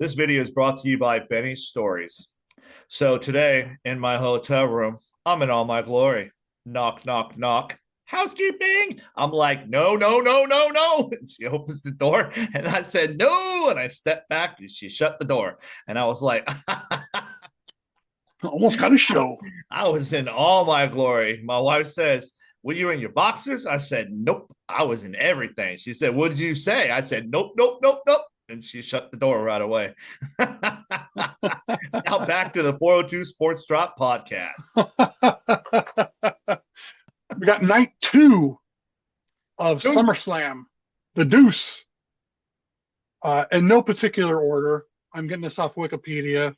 this video is brought to you by Benny's Stories. So today in my hotel room, I'm in all my glory. Knock, knock, knock. Housekeeping. I'm like, no, no, no, no, no. And she opens the door and I said, no. And I stepped back and she shut the door. And I was like, Almost got a show. I was in all my glory. My wife says, were you in your boxers? I said, nope. I was in everything. She said, what did you say? I said, nope, nope, nope, nope. And she shut the door right away. Now back to the 402 Sports Drop podcast. We got night 2 of Deuce. SummerSlam, the Deuce. In no particular order. I'm getting this off Wikipedia.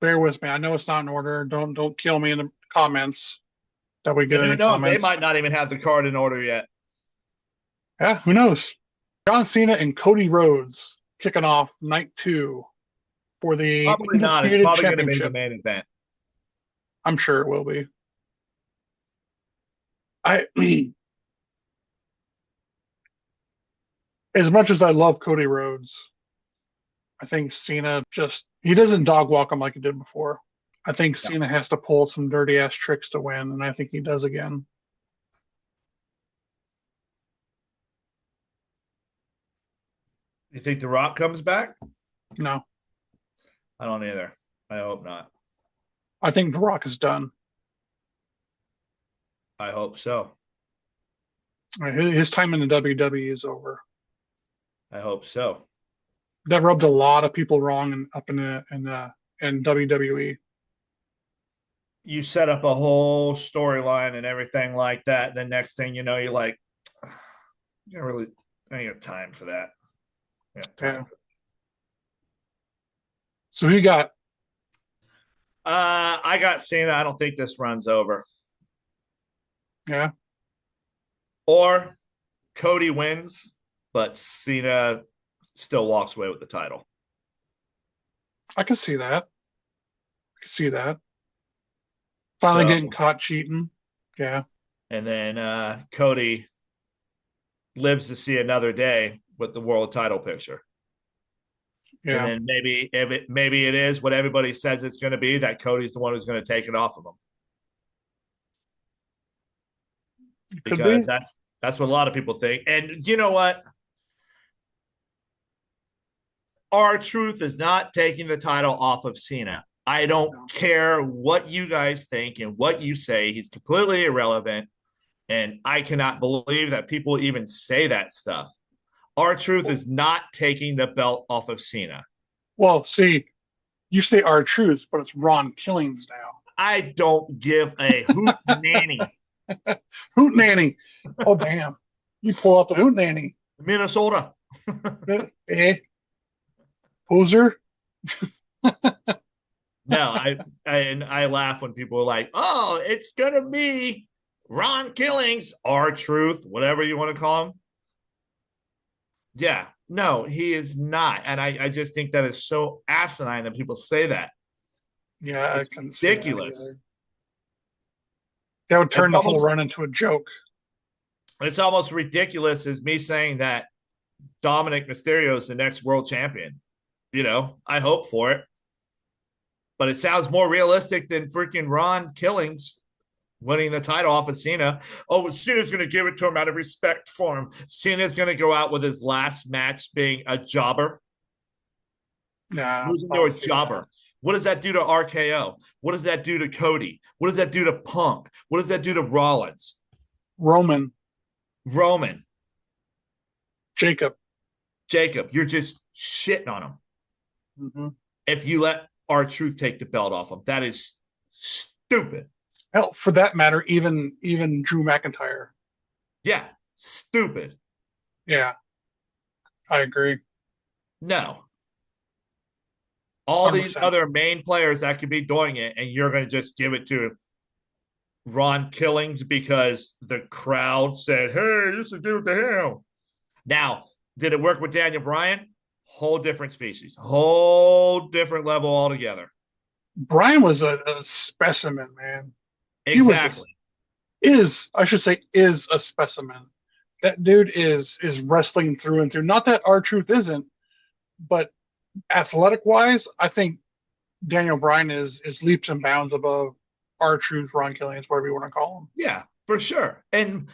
Bear with me. I know it's not in order. Don't kill me in the comments that we get And who any knows? They comments. might not even have the card in order yet. Yeah, who knows? John Cena and Cody Rhodes kicking off night 2 for the Probably not. It's Undisputed probably going to be the Championship. main event. I'm sure it will be. I as much as I love Cody Rhodes, I think Cena he doesn't dog walk him like he did before. I think Yeah. Cena has to pull some dirty ass tricks to win, and I think he does again. You think The Rock comes back? No, I don't either. I hope not. I think The Rock is done. I hope so. His time in the WWE is over. I hope so. That rubbed a lot of people wrong in WWE. You set up a whole storyline and everything like that. The next thing you know, you're like, you really, I ain't got time for that. Yeah. So who you got? I got Cena. I don't think this runs over. Yeah, Or Cody wins, but Cena still walks away with the title. I can see that. I can see that. Finally So, getting caught cheating. Yeah. and then Cody lives to see another day with the world title picture. And Yeah. then maybe it is what everybody says it's going to be, that Cody's the one who's going to take it off of him. Could Because be. that's what a lot of people think. And you know what? R-Truth is not taking the title off of Cena. I don't care what you guys think and what you say. He's completely irrelevant. And I cannot believe that people even say that stuff. R-Truth is not taking the belt off of Cena. Well, see, you say R-Truth, but it's Ron Killings now. I don't give a hoot nanny. Hoot Nanny. Oh, damn. You pull out the Hoot Nanny. Minnesota. Eh? Poser? No, I laugh when people are like, "Oh, it's gonna be Ron Killings, R-Truth, whatever you want to call him." Yeah, no, he is not, and I just think that is so asinine that people say that. Yeah, It's I couldn't see ridiculous. that would turn It's the whole almost run into a joke. it's almost ridiculous as me saying that Dominic Mysterio is the next world champion. You know, I hope for it, but it sounds more realistic than freaking Ron Killings winning the title off of Cena. Oh, Cena's going to give it to him out of respect for him. Cena's going to go out with his last match being a jobber. Nah, Losing to a jobber. What does that do to RKO? What does that do to Cody? What does that do to Punk? What does that do to Rollins? Roman, Roman, Jacob. you're just shitting on him. Mm-hmm. If you let R-Truth take the belt off him, that is stupid. Hell, for that matter, even Drew McIntyre. Yeah, stupid. Yeah, I agree. No. All 100%. these other main players that could be doing it, and you're going to just give it to Ron Killings because the crowd said, hey, you should give it to him. Now, did it work with Daniel Bryan? Whole different species, whole different level altogether. Bryan was a specimen, man. Exactly. Is a specimen. That dude is wrestling through and through. Not that R-Truth isn't, but Athletic wise, I think Daniel Bryan is leaps and bounds above R-Truth, Ron Killings, whatever you want to call him. Yeah, for sure. And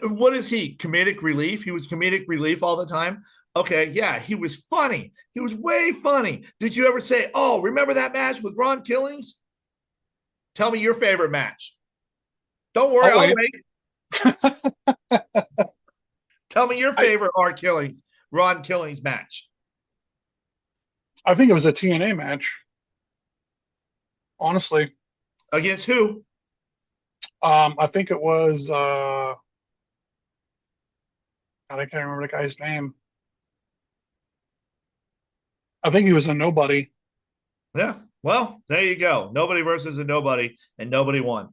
what is he? Comedic relief? He was comedic relief all the time. Okay, yeah, he was funny. He was way funny. Did you ever say, "Oh, remember that match with Ron Killings"? Tell me your favorite match. Don't worry, Oh I'll wait, wait. Tell me your I favorite Ron Killings match. I think it was a TNA match. Honestly, Against who? I think it was. I can't remember the guy's name. I think he was a nobody. Yeah. Well, there you go. Nobody versus a nobody, and nobody won.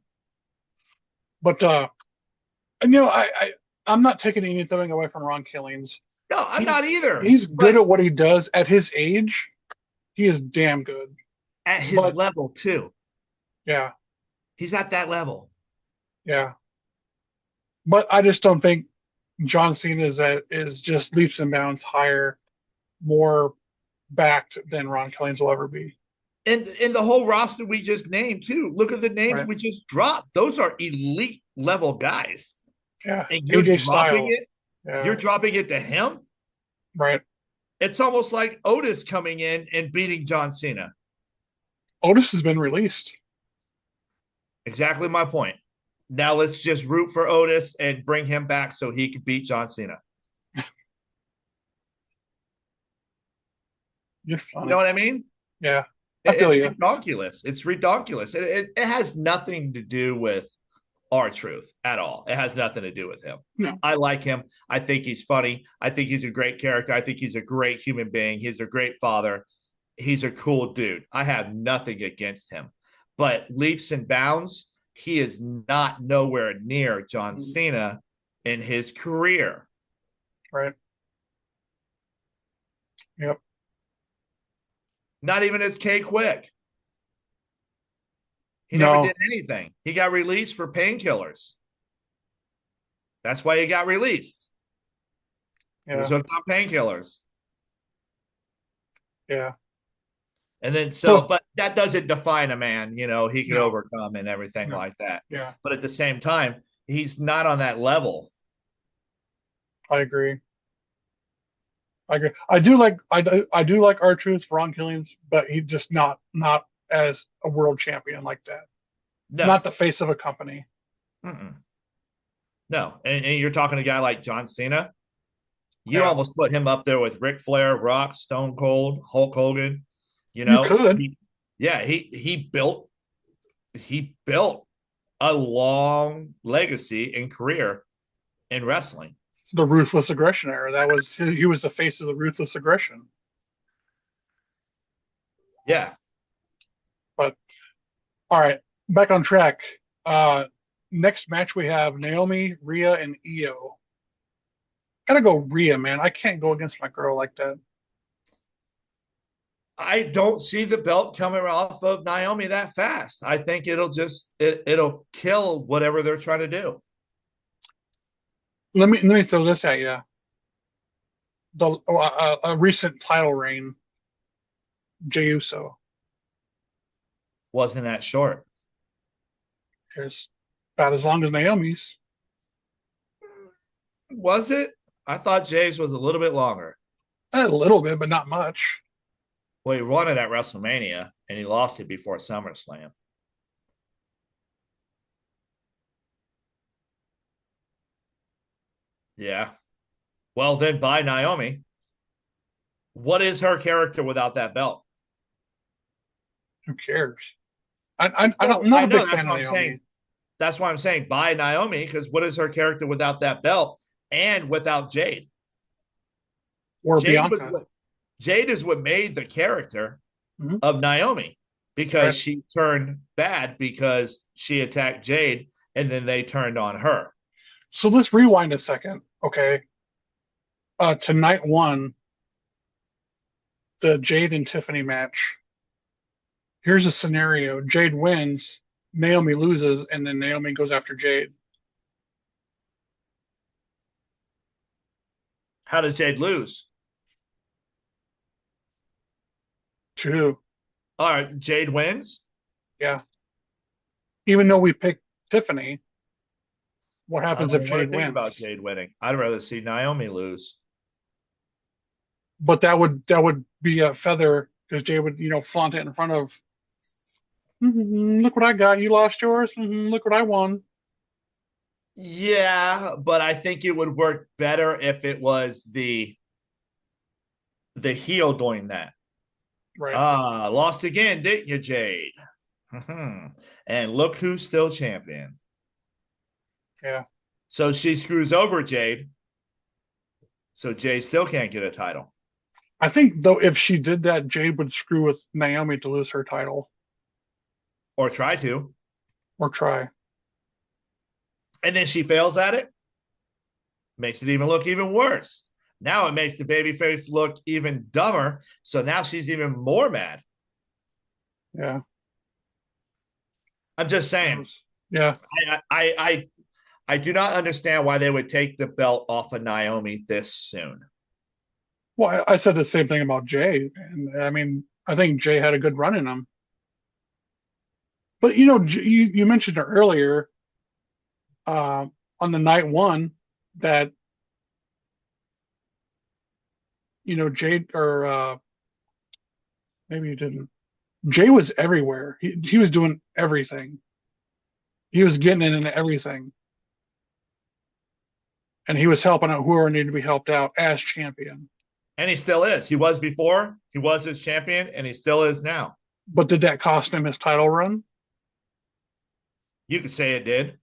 But and, you know, I'm not taking anything away from Ron Killings. No, I'm He not either. he's good But at what he does at his age. He is damn good. at his But level too. yeah, He's at that level. yeah. But I just don't think John Cena is just leaps and bounds higher, more backed than Ron Killings will ever be. And the whole roster we just named too. Look at the names Right? we just dropped. Those are elite level guys. Yeah. And AJ Styles. you're Yeah. dropping it to him. Right. It's almost like Otis coming in and beating John Cena. Otis has been released. Exactly my point. Now let's just root for Otis and bring him back so he can beat John Cena. You're You know funny. what I mean? Yeah. I feel It's you. ridiculous. It's ridiculous. It has nothing to do with R-Truth at all. It has nothing to do with him. No. I like him. I think he's funny. I think he's a great character. I think he's a great human being. He's a great father. He's a cool dude. I have nothing against him. But leaps and bounds, he is not nowhere near John Mm, Cena in his career. right. Yep. Not even as K Quick. He never No. did anything. He got released for painkillers. That's why he got released. He was Yeah. hooked on painkillers. Yeah. And then so, So but that doesn't define a man, he could no. overcome and everything No. like that. Yeah. But at the same time, he's not on that level. I agree. I agree. I do like R-Truth, Ron Killings, but he's just not as a world champion like that. Not No. the face of a company. Mm-mm. No. And you're talking to a guy like John Cena. You Yeah. almost put him up there with Ric Flair, Rock, Stone Cold, Hulk Hogan. You You know, could. he, yeah, he built a long legacy and career in wrestling. The ruthless aggression era. That was he was the face of the ruthless aggression. Yeah. But all right, back on track. Uh Next match we have Naomi, Rhea, and Io. Gotta go Rhea, man. I can't go against my girl like that. I don't see the belt coming off of Naomi that fast. I think it'll kill whatever they're trying to do. Let me throw this at you. The A recent title reign, Jey Uso Wasn't that short? is about as long as Naomi's. Was it? I thought Jay's was a little bit longer. A little bit, but not much. Well, he won it at WrestleMania and he lost it before SummerSlam. Yeah. Well, then by Naomi. What is her character without that belt? Who cares? I'm No, not I a know. big That's fan what of I'm Naomi. saying. That's why I'm saying by Naomi, because what is her character without that belt and without Jade? Or Jade was Bianca. what Jade is what made the character Mhm. of Naomi because Right. she turned bad because she attacked Jade and then they turned on her. So let's rewind a second, okay? To night one, the Jade and Tiffany match. Here's a scenario: Jade wins, Naomi loses, and then Naomi goes after Jade. How does Jade lose? Two. All right, Jade wins. Yeah. Even though we picked Tiffany, what I don't happens if even want Jade to think wins? about Jade winning. I'd rather see Naomi lose. But that would be a feather because Jade would, flaunt it in front of, look what I got. You lost yours. Look what I won. Yeah, but I think it would work better if it was the heel doing that. Right. Ah, lost again, didn't you, Jade? And look who's still champion. Yeah. So she screws over Jade. So Jade still can't get a title I think though if she did that, Jade would screw with Naomi to lose her title or try to. or try. And then she fails at it, makes it even look even worse. Now it makes the babyface look even dumber. So now she's even more mad. Yeah. I'm just saying. Yeah. I do not understand why they would take the belt off of Naomi this soon. Well, I said the same thing about Jay, and I mean, I think Jay had a good run in him. But you mentioned earlier uh, on the night one that Jade or maybe you didn't. Jay was everywhere. He was doing everything. He was getting in and everything, and he was helping out whoever needed to be helped out as champion. And he still is. He was before, he was his champion, and he still is now. But did that cost him his title run? You could say it did.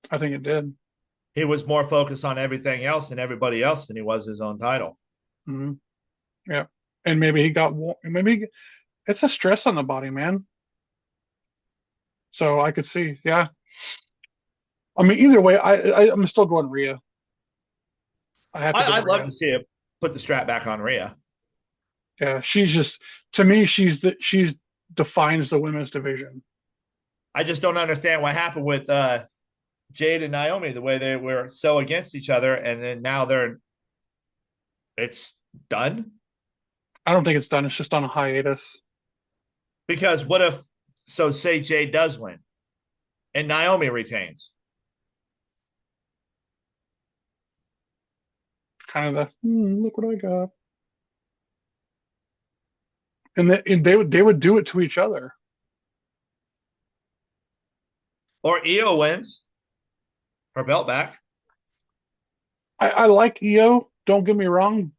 I think it did. He was more focused on everything else and everybody else than he was his own title. Hmm. Yeah, and maybe he got maybe it's a stress on the body, man. So I could see, yeah. I mean, either way, I'm still going Rhea. I have to go I'd love Rhea. to see him put the strap back on Rhea. Yeah, she's just to me, she's defines the women's division. I just don't understand what happened with Jade and Naomi, the way they were so against each other, and then now it's done. I don't think it's done. It's just on a hiatus. Because what if, so say Jade does win and Naomi retains? Kind of the look what I got, and they would do it to each other. Or Io wins her belt back, I like Io. Don't get me wrong.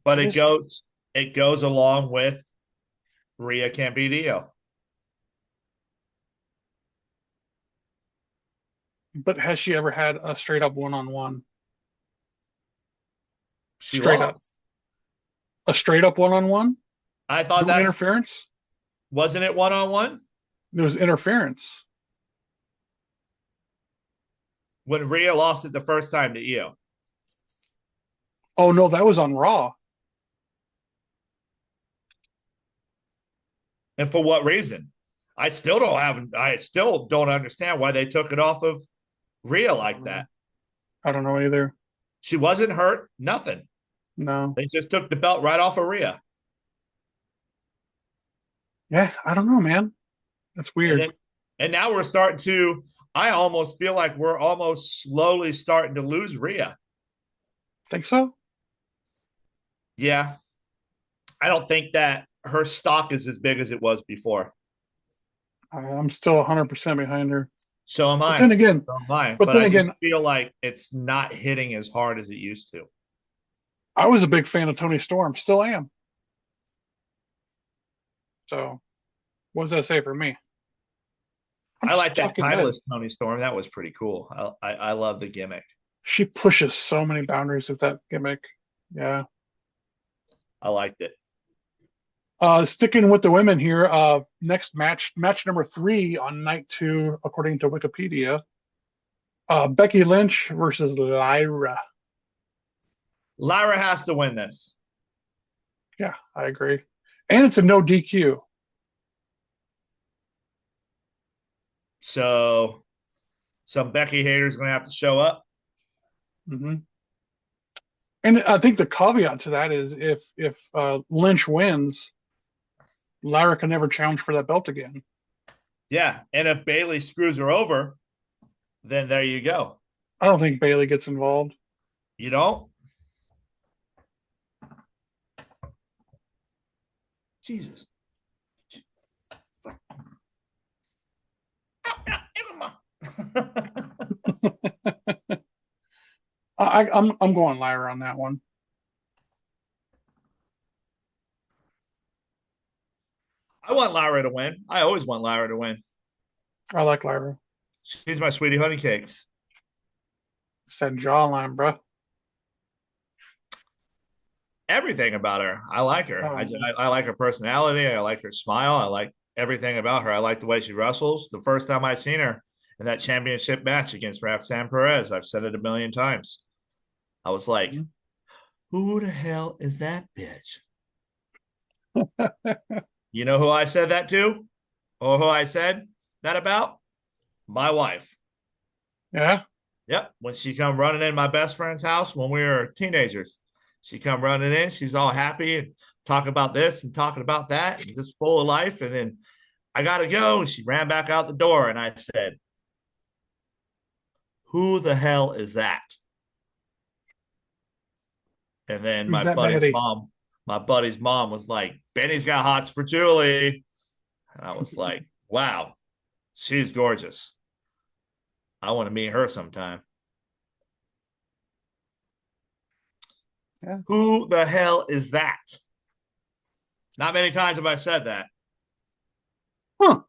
but I just, it goes along with Rhea can't beat Io. but has she ever had a straight up one on one? She Straight up, lost. a straight up one on one? I thought No that's interference. wasn't it 1-on-1 There was interference. when Rhea lost it the first time to Io. Oh no, that was on Raw. And for what reason? I still don't understand why they took it off of Rhea I like don't know. that. I don't know either. She wasn't hurt, nothing. No. They just took the belt right off of Rhea. Yeah, I don't know, man. That's And weird. then and now we're starting to I almost feel like we're almost slowly starting to lose Rhea. Think so? Yeah. I don't think that her stock is as big as it was before. I'm still 100% behind her. So am But I. then again, So am I. but But then I again, just feel like it's not hitting as hard as it used to. I was a big fan of Tony Storm. Still am. So what does that say for me? I'm I like that stuck in mid. Titleist Tony Storm. That was pretty cool. I love the gimmick. She pushes so many boundaries with that gimmick. Yeah. I liked it. Sticking with the women here, next match number 3 on night 2, according to Wikipedia. Becky Lynch versus Lyra. Lyra has to win this. Yeah, I agree. And it's a no DQ. So some Becky haters going to have to show up. Hmm. And I think the caveat to that is if Lynch wins, Lara can never challenge for that belt again. Yeah. And if Bailey screws her over, then there you go. I don't think Bailey gets involved. You don't? Jesus. I'm going Lyra on that one. I want Lyra to win. I always want Lyra to win. I like Lyra. She's my sweetie honey cakes. Said jawline, bro. Everything about her. I like her. Oh, I like her personality. I like her smile. I like everything about her. I like the way she wrestles. The first time I seen her in that championship match against Roxanne Perez, I've said it a million times. I was like, man. who the hell is that bitch? You know who I said that to? Or who I said that about? My wife. Yeah. Yep. When she come running in my best friend's house when we were teenagers, she come running in. She's all happy and talking about this and talking about that and just full of life. And then I gotta go. And she ran back out the door, and I said, "Who the hell is that?" And then Who's that baddie? my buddy's mom was like, "Benny's got hots for Julie," and I was like, "Wow, she's gorgeous. I want to meet her sometime." Yeah. Who the hell is that? Not many times have I said that. Huh.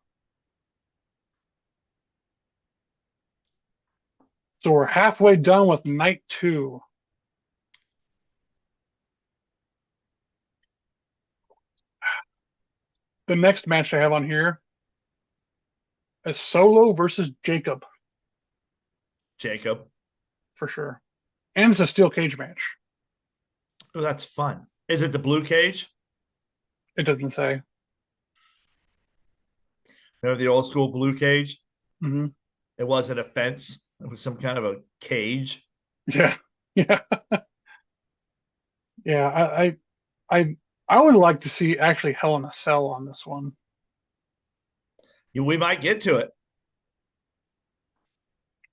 So we're halfway done with night two. The next match I have on here is Solo versus Jacob Jacob. for sure, and it's a steel cage match. Oh, that's fun. Is it the blue cage? It doesn't say. Remember the old school blue cage? Hmm. It wasn't a fence. It was some kind of a cage. Yeah, yeah, yeah. I, I would like to see actually Hell in a Cell on this one. We might get to it.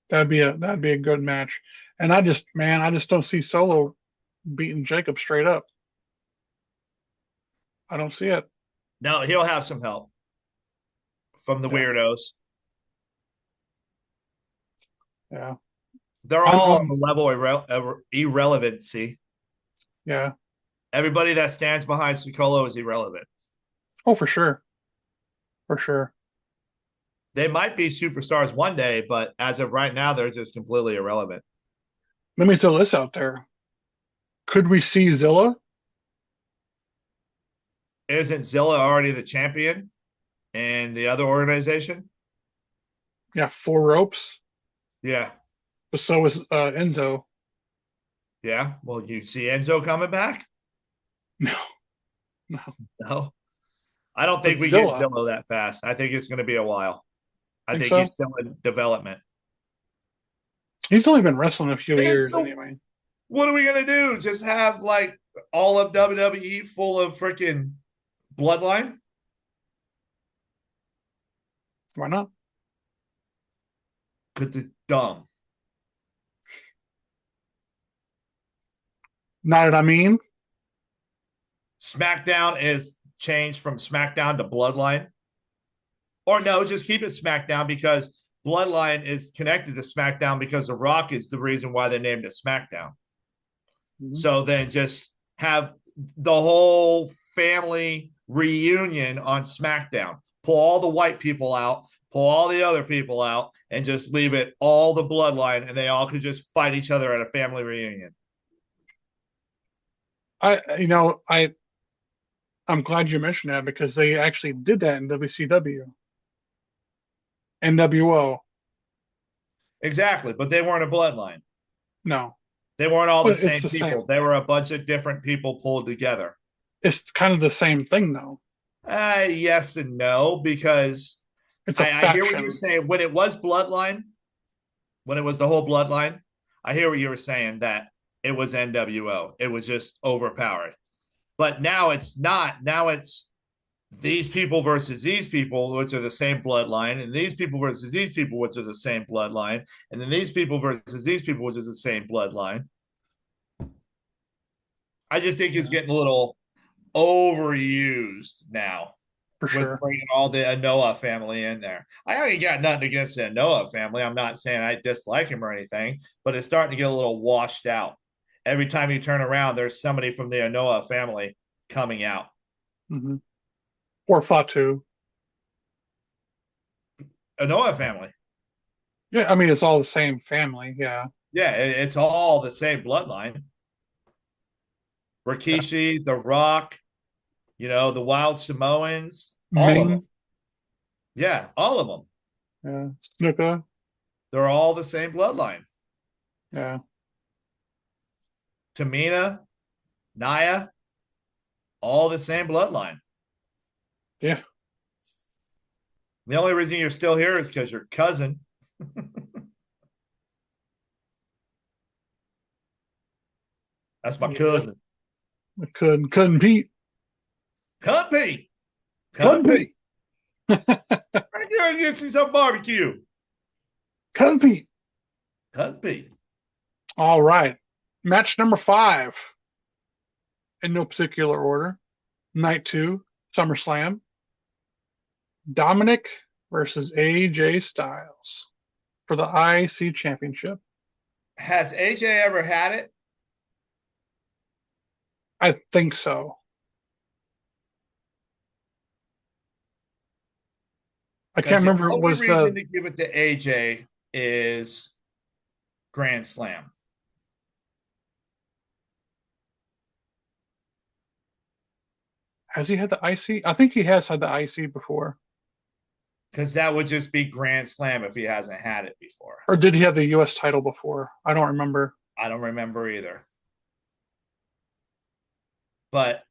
That'd be a good match. And man, I just don't see Solo beating Jacob straight up. I don't see it. No, he'll have some help from the Yeah, weirdos. yeah. They're I'm, all on the I'm level of irrelevancy. yeah. Everybody that stands behind Sukolo is irrelevant. Oh, for sure, for sure. They might be superstars one day, but as of right now, they're just completely irrelevant. Let me throw this out there. Could we see Zilla? Isn't Zilla already the champion in the other organization? Yeah, four ropes. Yeah. But so is Enzo. Yeah. Well, you see Enzo coming back? No, no. No. I don't But think we get Zilla, Zillow that fast. I think it's going to be a while. I think think he's so. still in development. He's only been wrestling a few And years so, anyway. what are we going to do? Just have like all of WWE full of freaking bloodline? Why not? Because it's dumb. Not that I mean. SmackDown is changed from SmackDown to Bloodline. Or no, just keep it SmackDown because Bloodline is connected to SmackDown because The Rock is the reason why they named it SmackDown. Mhm. So then just have the whole family reunion on SmackDown. Pull all the white people out, pull all the other people out, and just leave it all the bloodline, and they all could just fight each other at a family reunion. I'm glad you mentioned that because they actually did that in WCW, NWO. Exactly, but they weren't a bloodline. No, They weren't all the but it's same the people. same. They were a bunch of different people pulled together. It's kind of the same thing though. Yes and no, because It's a I hear what you're faction. saying. When it was bloodline, when it was the whole bloodline, I hear what you were saying that it was NWO. It was just overpowered. But now it's not. Now it's these people versus these people, which are the same bloodline, and these people versus these people, which are the same bloodline, and then these people versus these people, which is the same bloodline. I just think it's Yeah, getting a little overused now for with sure. bringing all the Anoa family in there. I ain't got nothing against the Anoa family. I'm not saying I dislike him or anything, but it's starting to get a little washed out. Every time you turn around, there's somebody from the Anoa family coming out. Hmm. Or Fatu. Anoa family. Yeah, I mean it's all the same family. Yeah, Yeah, it's all the same bloodline. yeah. Rikishi, The Rock, the Wild Samoans, all of them. Ming. Yeah, all of them. Yeah, Snuka. They're all the same bloodline. Yeah, Tamina, Naya, all the same bloodline. yeah, The only reason you're still here is because your cousin. That's my yeah. cousin. Couldn't Pete. Cumpy. Couldn't Cumpy. Pete. I'm going to get you some barbecue. Couldn't Pete. Cumpy. All right. Match number 5 in no particular order. Night 2, SummerSlam. Dominic versus AJ Styles for the IC Championship. Has AJ ever had it? I think so. I Because can't the remember. It only was reason to give it to AJ is Grand Slam. has he had the IC? I think he has had the IC before. Because that would just be Grand Slam if he hasn't had it before. Or did he have the US title before? I don't remember. I don't remember either. But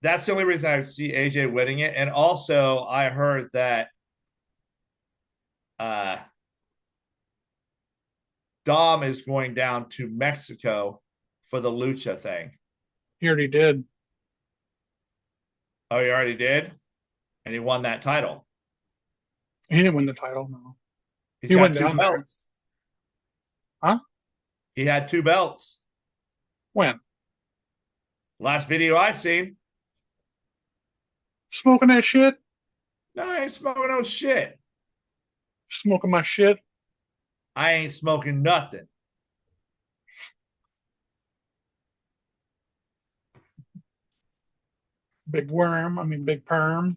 that's the only reason I see AJ winning it. And also, I heard that uh, Dom is going down to Mexico for the Lucha thing. He already did. Oh, he already did? And he won that title. He didn't win the title, no. He's He got went two down there. belts. Huh? He had two belts. When? Last video I seen. Smoking that shit? No, I ain't smoking no shit. Smoking my shit? I ain't smoking nothing. Big worm. I mean, big perm.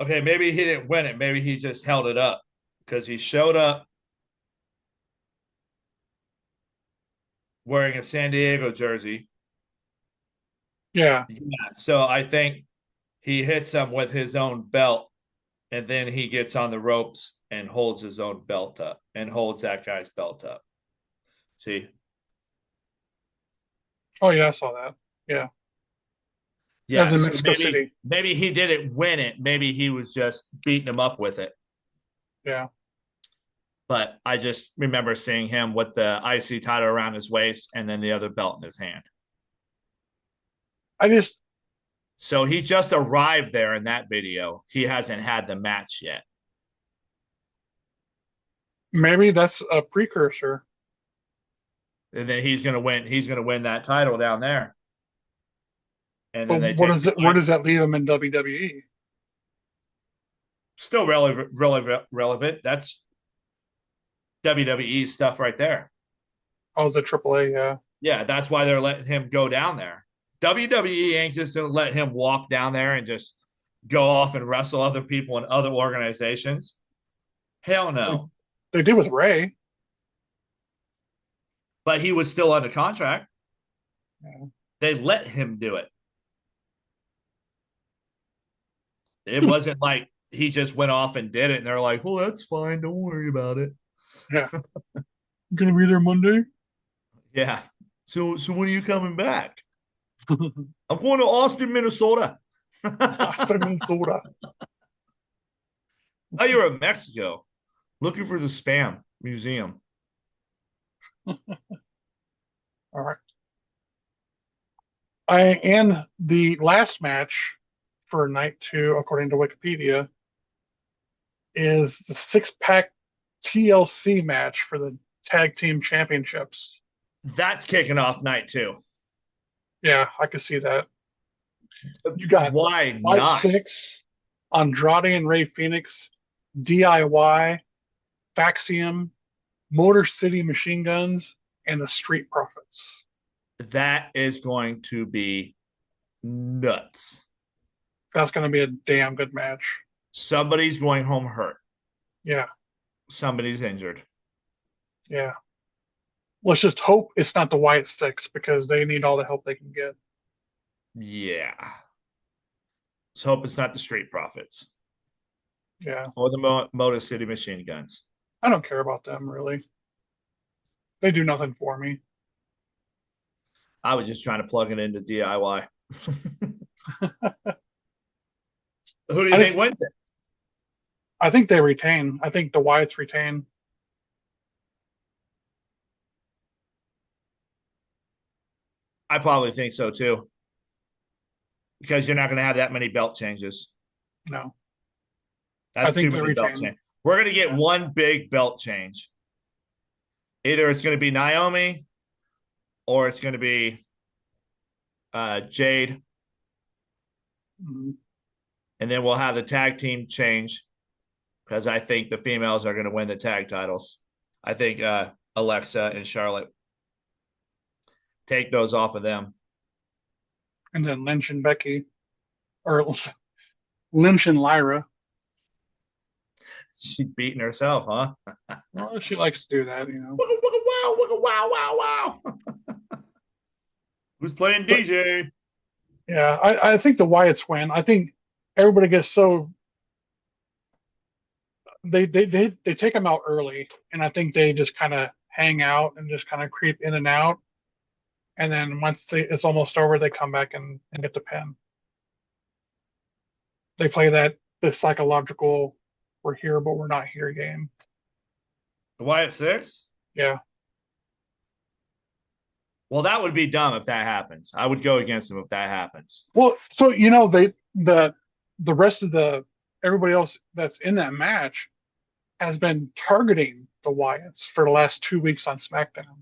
Okay, maybe he didn't win it. Maybe he just held it up because he showed up wearing a San Diego jersey. Yeah. Yeah, so I think he hits him with his own belt, and then he gets on the ropes and holds his own belt up and holds that guy's belt up. See? Oh, yeah, I saw that. Yeah. As Yeah, in so Mexico maybe City. maybe he didn't win it. Maybe he was just beating him up with it. Yeah. But I just remember seeing him with the IC title around his waist and then the other belt in his hand. I just, So he just arrived there in that video. He hasn't had the match yet. maybe that's a precursor. And then he's gonna win. He's gonna win that title down there. And But then they take where does that leave him in WWE? still relevant. That's WWE stuff right there. Oh, the AAA, yeah. Yeah, that's why they're letting him go down there. WWE ain't just gonna let him walk down there and just go off and wrestle other people in other organizations. Hell no. They did with Ray. but he was still under contract. Yeah. They let him do it. It wasn't like he just went off and did it, and they're like, "Well, that's fine. Don't worry about it." Yeah. Gonna be there Monday. Yeah. So when are you coming back? I'm going to Austin, Minnesota. Austin, Minnesota. Oh, you're in Mexico, looking for the spam museum. All right. And the last match for night two, according to Wikipedia, is the six-pack TLC match for the tag team championships. That's kicking off night two. Yeah, I could see that. You got Why Fight not? Six, Andrade and Ray Phoenix, DIY, Faxium, Motor City Machine Guns, and the Street Profits. That is going to be nuts. That's going to be a damn good match. Somebody's going home hurt. Yeah, Somebody's injured. yeah. Let's just hope it's not the Wyatt Six because they need all the help they can get. Yeah. Let's hope it's not the Street Profits Yeah, or the Motor City Machine Guns. I don't care about them really. They do nothing for me. I was just trying to plug it into DIY. Who do you I think just, wins it? I think they retain. I think the Wyatts retain. I probably think so too, because you're not going to have that many belt changes. No, I That's too think they many belt retain. changes. We're going to get Yeah. one big belt change. Either it's going to be Naomi or it's going to be Jade. Mm-hmm. And then we'll have the tag team change because I think the females are going to win the tag titles. I think Alexa and Charlotte take those off of them. And then Lynch and Becky, or Lynch and Lyra. She's beating herself, huh? Well, she likes to do that, you know. Wicka, wicka, wow, wicka, wow, wow, wow. Who's playing But DJ? yeah, I think the Wyatts win. I think everybody gets so they take them out early, and I think they just kind of hang out and just kind of creep in and out, and then it's almost over, they come back and get the pin. They play that this psychological "we're here but we're not here" game. The Wyatt Six? Yeah. Well, that would be dumb if that happens. I would go against them if that happens. Well, so the rest of the everybody else that's in that match has been targeting the Wyatts for the last 2 weeks on SmackDown.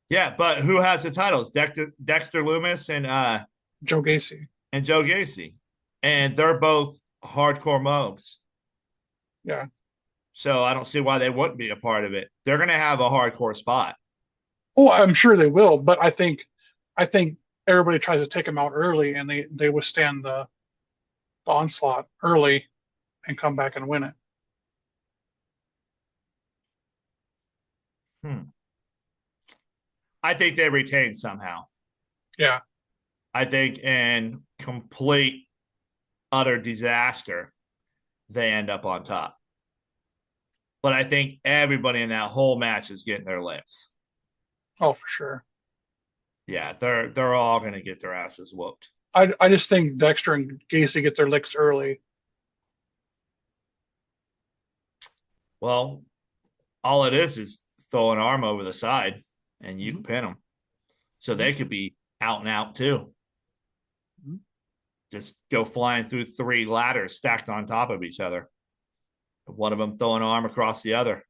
Yeah, but who has the titles? Dexter Loomis Joe Gacy. and Joe Gacy, and they're both hardcore mobs. Yeah. So I don't see why they wouldn't be a part of it. They're going to have a hardcore spot. Oh, I'm sure they will, but I think everybody tries to take them out early, and they withstand the onslaught early and come back and win it. Hmm. I think they retain somehow. Yeah. I think in complete utter disaster, they end up on top. But I think everybody in that whole match is getting their licks. Oh, for sure. Yeah, they're all going to get their asses whooped. I just think Dexter and Gacy get their licks early. Well, all it is throw an arm over the side and you Mm-hmm. can pin them. So Mm-hmm. they could be out and out too. Mm-hmm. Just go flying through three ladders stacked on top of each other. One of them throwing an arm across the other.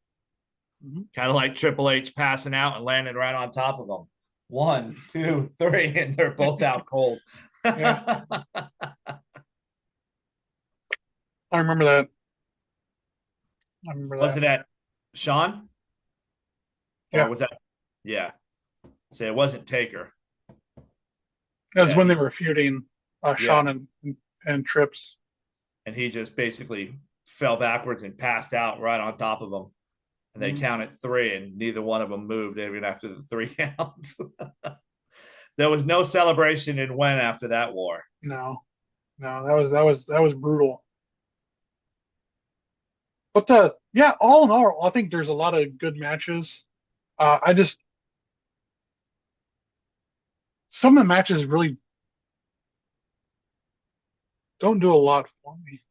Mm-hmm. Kind of like Triple H passing out and landing right on top of them. 1, 2, 3, and they're both out cold. Yeah, I remember that. I remember Was that. it at Sean? Or Yeah, was that? Yeah. So it wasn't Taker. that was Yeah. when they were feuding, Yeah. Sean and Trips. And he just basically fell backwards and passed out right on top of them. And they Mm, counted three, and neither one of them moved even after the three counts. There was no celebration in when after that war. no, no, that was brutal. But yeah, all in all, I think there's a lot of good matches. I just some of the matches really don't do a lot for me.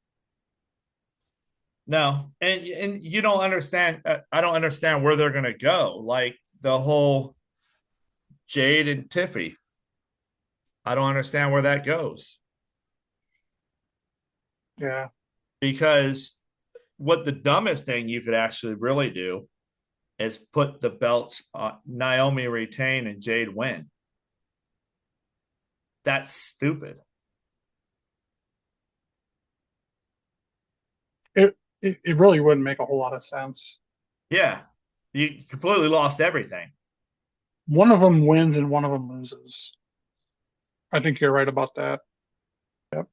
No, and you don't understand. I don't understand where they're gonna go. Like the whole Jade and Tiffy. I don't understand where that goes Yeah, because what the dumbest thing you could actually really do is put the belts Naomi retain and Jade win. That's stupid. it really wouldn't make a whole lot of sense. Yeah, you completely lost everything. One of them wins and one of them loses. I think you're right about that. Yep.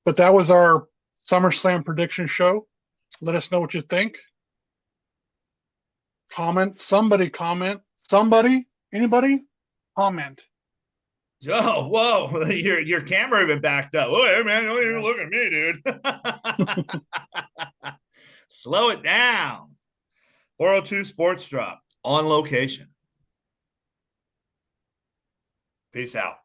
But that was our SummerSlam prediction show. Let us know what you think. Comment. Somebody comment. Somebody. Anybody? Comment. Oh, whoa! Your camera even backed up. Oh, hey, man! Don't even Yeah. look at me, dude. Slow it down. 402 Sports Drop on location. Peace out.